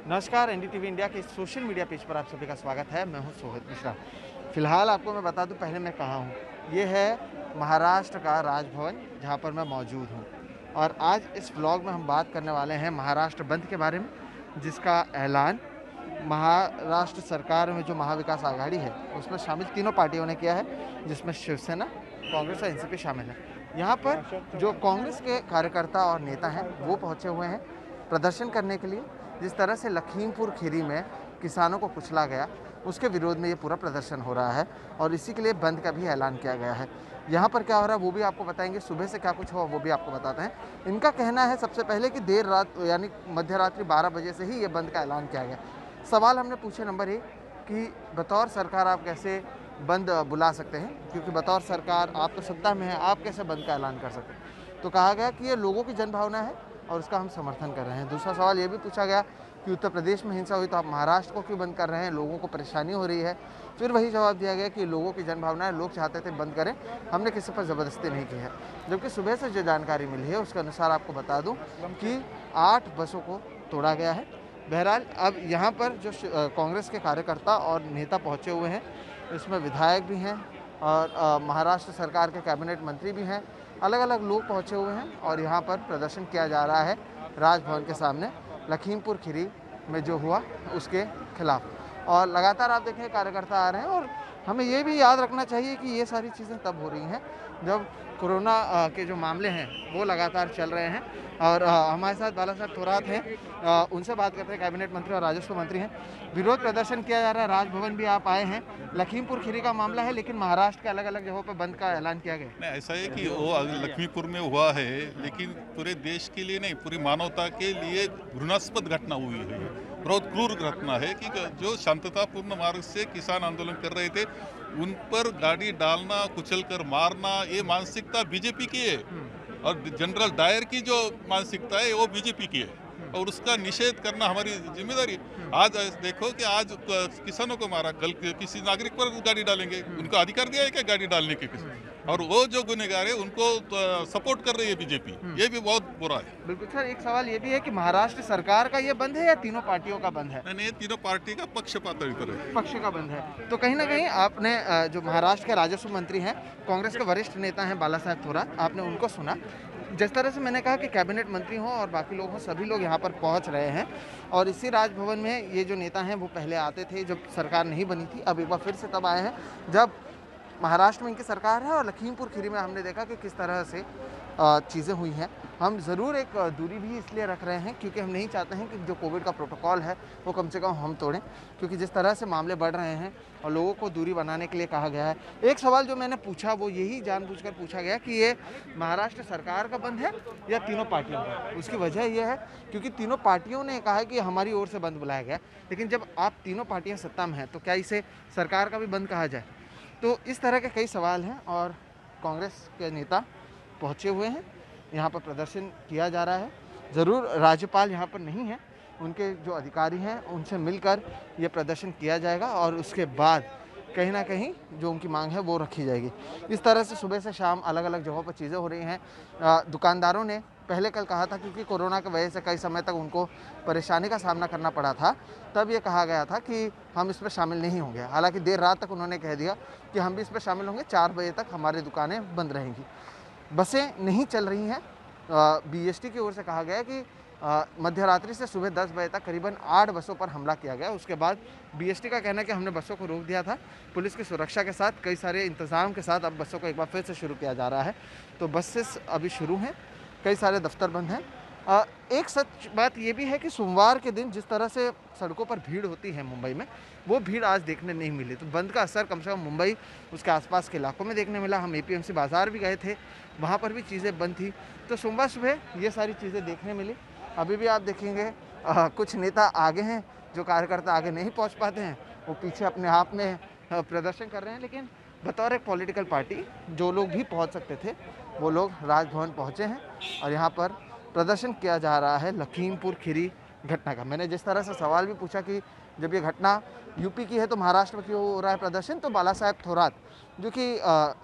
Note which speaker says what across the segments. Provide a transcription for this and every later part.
Speaker 1: नमस्कार, NDTV India के social media page पर आप सभी का स्वागत है। मैं हूं सोहित मिश्रा। फिलहाल आपको मैं बता दूं, पहले मैं कहाँ हूं। ये है महाराष्ट्र का राजभवन, जहां पर मैं मौजूद हूं। और आज इस व्लॉग में हम बात करने वाले हैं महाराष्ट्र बंद के बारे में, जिसका ऐलान महाराष्ट्र सरकार में जो महाविकास आघाड़ी है उसमें शामिल तीनों पार्टियों ने किया है, जिसमें शिवसेना, कांग्रेस और एनसीपी शामिल है। यहाँ पर जो कांग्रेस के कार्यकर्ता और नेता हैं वो पहुँचे हुए हैं प्रदर्शन करने के लिए। जिस तरह से लखीमपुर खीरी में किसानों को कुचला गया, उसके विरोध में ये पूरा प्रदर्शन हो रहा है और इसी के लिए बंद का भी ऐलान किया गया है। यहाँ पर क्या हो रहा है वो भी आपको बताएंगे, सुबह से क्या कुछ हुआ वो भी आपको बताते हैं। इनका कहना है सबसे पहले कि देर रात यानी मध्य रात्रि 12 बजे से ही ये बंद का ऐलान किया गया। सवाल हमने पूछे नंबर 1 कि बतौर सरकार आप कैसे बंद बुला सकते हैं, क्योंकि बतौर सरकार आप तो सत्ता में हैं, आप कैसे बंद का ऐलान कर सकते हैं। तो कहा गया कि ये लोगों की जनभावना है और उसका हम समर्थन कर रहे हैं। दूसरा सवाल ये भी पूछा गया कि उत्तर प्रदेश में हिंसा हुई तो आप महाराष्ट्र को क्यों बंद कर रहे हैं, लोगों को परेशानी हो रही है। फिर वही जवाब दिया गया कि लोगों की जनभावना है, लोग चाहते थे बंद करें, हमने किसी पर ज़बरदस्ती नहीं की है। जबकि सुबह से जो जानकारी मिली है उसके अनुसार आपको बता दूं कि 8 बसों को तोड़ा गया है। बहरहाल अब यहाँ पर जो कांग्रेस के कार्यकर्ता और नेता पहुँचे हुए हैं, इसमें विधायक भी हैं और महाराष्ट्र सरकार के कैबिनेट मंत्री भी हैं, अलग अलग लोग पहुँचे हुए हैं और यहाँ पर प्रदर्शन किया जा रहा है राजभवन के सामने लखीमपुर खीरी में जो हुआ उसके खिलाफ। और लगातार आप देखें कार्यकर्ता आ रहे हैं और हमें ये भी याद रखना चाहिए कि ये सारी चीज़ें तब हो रही हैं जब कोरोना के जो मामले हैं वो लगातार चल रहे हैं। और हमारे साथ बाला साहब थोरात हैं, उनसे बात करते हैं, कैबिनेट मंत्री और राजस्व मंत्री हैं। विरोध प्रदर्शन किया जा रहा है, राजभवन भी आप आए हैं। लखीमपुर खीरी का मामला है, लेकिन महाराष्ट्र के अलग अलग जगहों पर बंद का ऐलान किया गया।
Speaker 2: नहीं, ऐसा है कि वो लखीमपुर में हुआ है, लेकिन पूरे देश के लिए नहीं, पूरी मानवता के लिए घृणास्पद घटना हुई है। बहुत क्रूर घटना है कि जो शांततापूर्ण मार्ग से किसान आंदोलन कर रहे थे उन पर गाड़ी डालना, कुचलकर मारना, ये मानसिकता बीजेपी की है। और जनरल डायर की जो मानसिकता है वो बीजेपी की है और उसका निषेध करना हमारी जिम्मेदारी है। आज देखो कि आज किसानों को मारा, कल किसी नागरिक पर गाड़ी डालेंगे, उनको अधिकार दिया है क्या गाड़ी डालने के? और वो जो गुनहगार है उनको सपोर्ट कर रही है बीजेपी, ये भी बहुत बुरा है।
Speaker 1: बिल्कुल सर, एक सवाल ये भी है कि महाराष्ट्र सरकार का ये बंद है या तीनों पार्टियों का बंद है?
Speaker 2: नहीं, ये तीनों पार्टी का पक्षपात है।
Speaker 1: पक्ष का बंद है। तो कहीं ना कहीं आपने जो महाराष्ट्र के राजस्व मंत्री हैं, कांग्रेस के वरिष्ठ नेता हैं बाला साहब थोरात, आपने उनको सुना। जिस तरह से मैंने कहा कि कैबिनेट मंत्री हों और बाकी लोग हों, सभी लोग यहाँ पर पहुँच रहे हैं। और इसी राजभवन में ये जो नेता हैं वो पहले आते थे जब सरकार नहीं बनी थी, अब एक बार फिर से तब आए हैं जब महाराष्ट्र में इनकी सरकार है। और लखीमपुर खीरी में हमने देखा कि किस तरह से चीज़ें हुई हैं। हम ज़रूर एक दूरी भी इसलिए रख रहे हैं क्योंकि हम नहीं चाहते हैं कि जो कोविड का प्रोटोकॉल है वो कम से कम हम तोड़ें, क्योंकि जिस तरह से मामले बढ़ रहे हैं और लोगों को दूरी बनाने के लिए कहा गया है। एक सवाल जो मैंने पूछा वो यही जानबूझकर पूछा गया कि ये महाराष्ट्र सरकार का बंद है या तीनों पार्टियों का। उसकी वजह यह है क्योंकि तीनों पार्टियों ने कहा है कि हमारी ओर से बंद बुलाया गया, लेकिन जब आप तीनों पार्टियाँ सत्ता में हैं तो क्या इसे सरकार का भी बंद कहा जाए? तो इस तरह के कई सवाल हैं और कांग्रेस के नेता पहुंचे हुए हैं, यहाँ पर प्रदर्शन किया जा रहा है। ज़रूर राज्यपाल यहाँ पर नहीं हैं, उनके जो अधिकारी हैं उनसे मिलकर ये प्रदर्शन किया जाएगा और उसके बाद कहीं ना कहीं जो उनकी मांग है वो रखी जाएगी। इस तरह से सुबह से शाम अलग अलग जगहों पर चीज़ें हो रही हैं। दुकानदारों ने पहले कल कहा था, क्योंकि कोरोना की वजह से कई समय तक उनको परेशानी का सामना करना पड़ा था, तब ये कहा गया था कि हम इसमें शामिल नहीं होंगे। हालांकि देर रात तक उन्होंने कह दिया कि हम भी इसमें शामिल होंगे, 4 बजे तक हमारी दुकानें बंद रहेंगी। बसें नहीं चल रही हैं। बीएसटी की ओर से कहा गया है कि मध्य रात्रि से सुबह 10 बजे तक करीबन 8 बसों पर हमला किया गया। उसके बाद बीएसटी का कहना है कि हमने बसों को रोक दिया था। पुलिस की सुरक्षा के साथ, कई सारे इंतजाम के साथ अब बसों को एक बार फिर से शुरू किया जा रहा है। तो बसेस अभी शुरू हैं, कई सारे दफ्तर बंद हैं। एक सच बात ये भी है कि सोमवार के दिन जिस तरह से सड़कों पर भीड़ होती है मुंबई में, वो भीड़ आज देखने नहीं मिली। तो बंद का असर कम से कम मुंबई, उसके आसपास के इलाकों में देखने मिला। हम एपीएमसी बाज़ार भी गए थे, वहाँ पर भी चीज़ें बंद थी। तो सोमवार सुबह ये सारी चीज़ें देखने मिली। अभी भी आप देखेंगे कुछ नेता आगे हैं, जो कार्यकर्ता आगे नहीं पहुँच पाते हैं, वो पीछे अपने आप में प्रदर्शन कर रहे हैं। लेकिन बतौर एक पॉलिटिकल पार्टी जो लोग भी पहुँच सकते थे वो लोग राजभवन पहुँचे हैं और यहाँ पर प्रदर्शन किया जा रहा है लखीमपुर खीरी घटना का। मैंने जिस तरह से सवाल भी पूछा कि जब ये घटना यूपी की है तो महाराष्ट्र में क्यों हो रहा है प्रदर्शन, तो बाला साहब थोरात जो कि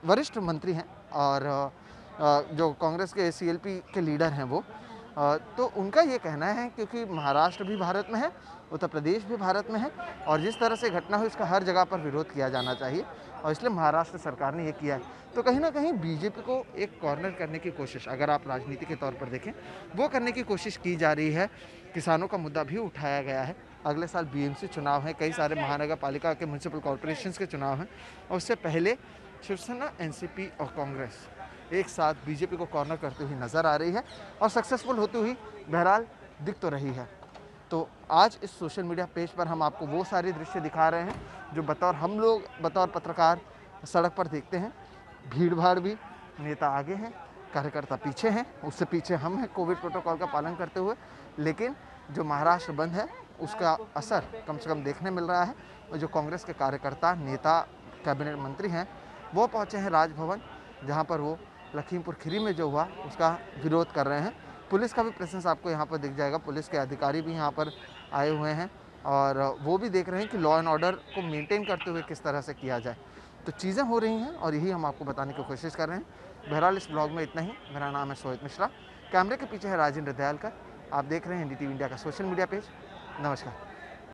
Speaker 1: वरिष्ठ मंत्री हैं और जो कांग्रेस के सीएलपी के लीडर हैं, वो तो उनका ये कहना है क्योंकि महाराष्ट्र भी भारत में है, उत्तर प्रदेश भी भारत में है और जिस तरह से घटना हुई उसका हर जगह पर विरोध किया जाना चाहिए और इसलिए महाराष्ट्र सरकार ने ये किया है। तो कहीं ना कहीं बीजेपी को एक कॉर्नर करने की कोशिश, अगर आप राजनीति के तौर पर देखें, वो करने की कोशिश की जा रही है। किसानों का मुद्दा भी उठाया गया है। अगले साल बीएमसी चुनाव है, कई सारे महानगर पालिका के म्यूनसिपल कॉरपोरेशंस के चुनाव हैं और उससे पहले शिवसेना, एनसीपी और कांग्रेस एक साथ बीजेपी को कॉर्नर करती हुई नज़र आ रही है और सक्सेसफुल होती हुई बहरहाल दिख तो रही है। तो आज इस सोशल मीडिया पेज पर हम आपको वो सारे दृश्य दिखा रहे हैं जो हम लोग बतौर पत्रकार सड़क पर देखते हैं। भीड़ भाड़ भी, नेता आगे हैं, कार्यकर्ता पीछे हैं, उससे पीछे हम हैं कोविड प्रोटोकॉल का पालन करते हुए। लेकिन जो महाराष्ट्र बंद है उसका असर कम से कम देखने मिल रहा है और जो कांग्रेस के कार्यकर्ता, नेता, कैबिनेट मंत्री हैं वो पहुँचे हैं राजभवन, जहाँ पर वो लखीमपुर खीरी में जो हुआ उसका विरोध कर रहे हैं। पुलिस का भी प्रेजेंस आपको यहाँ पर दिख जाएगा, पुलिस के अधिकारी भी यहाँ पर आए हुए हैं और वो भी देख रहे हैं कि लॉ एंड ऑर्डर को मेंटेन करते हुए किस तरह से किया जाए। तो चीज़ें हो रही हैं और यही हम आपको बताने की कोशिश कर रहे हैं। बहरहाल इस ब्लॉग में इतना ही। मेरा नाम है सोहित मिश्रा, कैमरे के पीछे है राजेंद्र दयालकर। आप देख रहे हैं एनडीटीवी इंडिया का सोशल मीडिया पेज। नमस्कार।